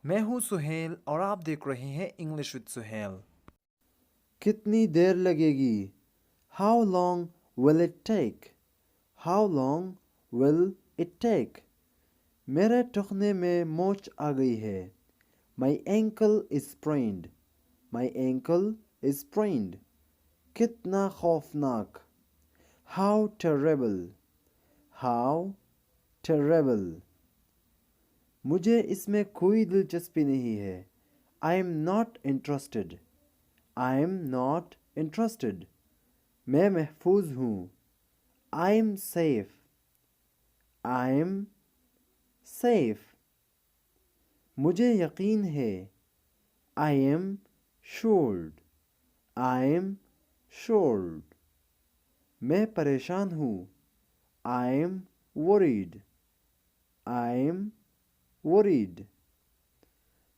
मैं हूं सुहेल और आप देख रहे हैं इंग्लिश विद सुहेल। कितनी देर लगेगी? How long will it take? How long will it take? मेरे टखने में मोच आ गई है। My ankle is sprained. My ankle is sprained. कितना खौफनाक! How terrible! How terrible! मुझे इसमें कोई दिलचस्पी नहीं है। I am not interested. I am not interested. मैं महफूज हूँ। I am safe. I am safe. मुझे यकीन है। I am sured. I am sured. मैं परेशान हूँ। I am worried. I am worried.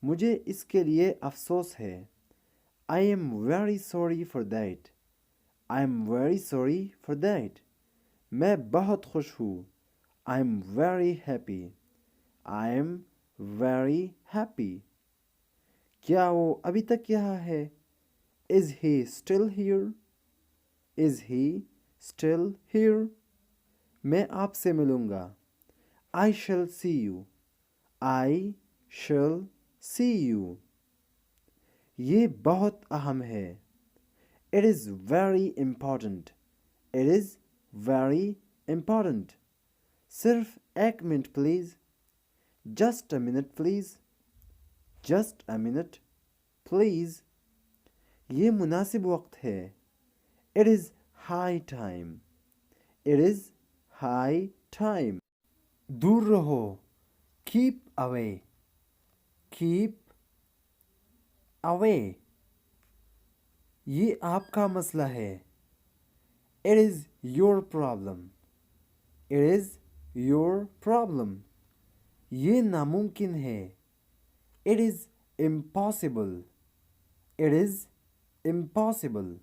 मुझे इसके लिए अफसोस है। I am very sorry for that. I am very sorry for that. मैं बहुत खुश हूँ। I am very happy. I am very happy. क्या वो अभी तक यहाँ है? Is he still here? Is he still here? मैं आपसे मिलूँगा। I shall see you. I shall see you. ये बहुत अहम है। It is very important. It is very important. सिर्फ एक minute please. Just a minute please. Just a minute please. ये मुनासिब वक्त है। It is high time. It is high time. दूर रहो। Keep away. Keep away. ये आपका मसला है। It is your problem. It is your problem. ये नामुमकिन है। It is impossible. It is impossible.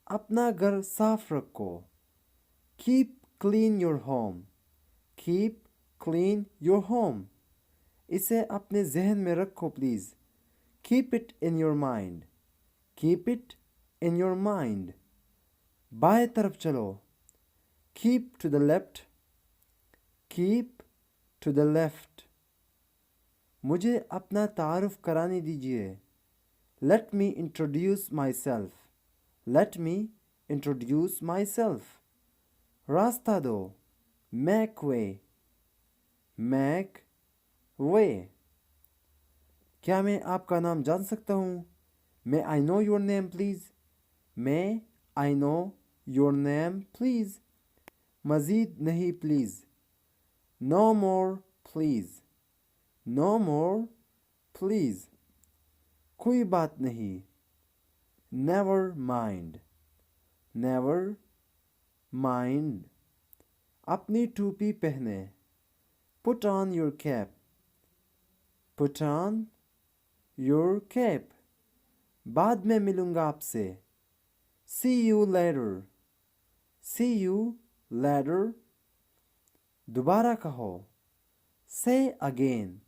अपना घर साफ रखो। Keep clean your home. Keep clean your home. इसे अपने जहन में रखो please. Keep it in your mind. Keep it in your mind. बाएं तरफ चलो। Keep to the left. Keep to the left. मुझे अपना तारुफ कराने दीजिए। Let me introduce myself. Let me introduce myself. रास्ता दो। Make way. Make way. क्या मैं आपका नाम जान सकता हूँ? May I know your name please? May I know your name please? मज़ीद नहीं please. No more please. No more please. कोई बात नहीं। Never mind. Never mind. अपनी टोपी पहने। Put on your cap. Put on your cap. बाद में मिलूँगा आपसे। See you later. See you later. दोबारा कहो। से अगेन।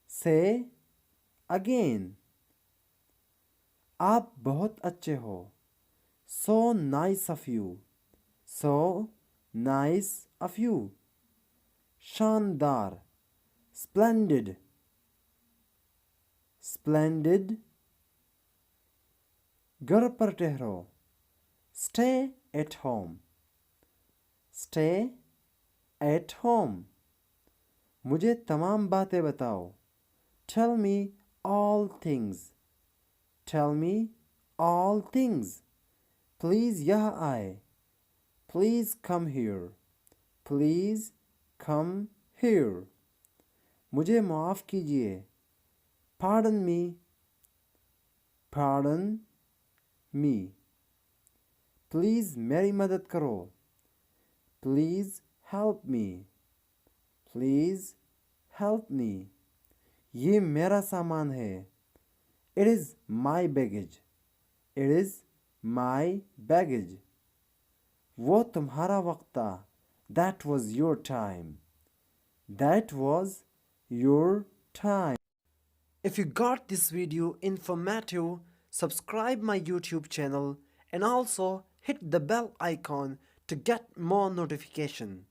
से अगेन। आप बहुत अच्छे हो। So nice of you. So nice of you. शानदार। स्प्लेंडिड। स्प्लेंडिड। घर पर ठहरो। Stay at home. Stay at home. मुझे तमाम बातें बताओ। Tell me all things. Tell me all things. Please यहाँ आए। Please come here. Please come here. मुझे माफ़ कीजिए। Pardon me. Pardon me. Please मेरी मदद करो। Please help me. Please help me. ये मेरा सामान है। It is my baggage. It is my baggage. वो तुम्हारा वक्त था। That was your time. That was your time. If you got this video informative, subscribe my YouTube channel and also hit the bell icon to get more notification.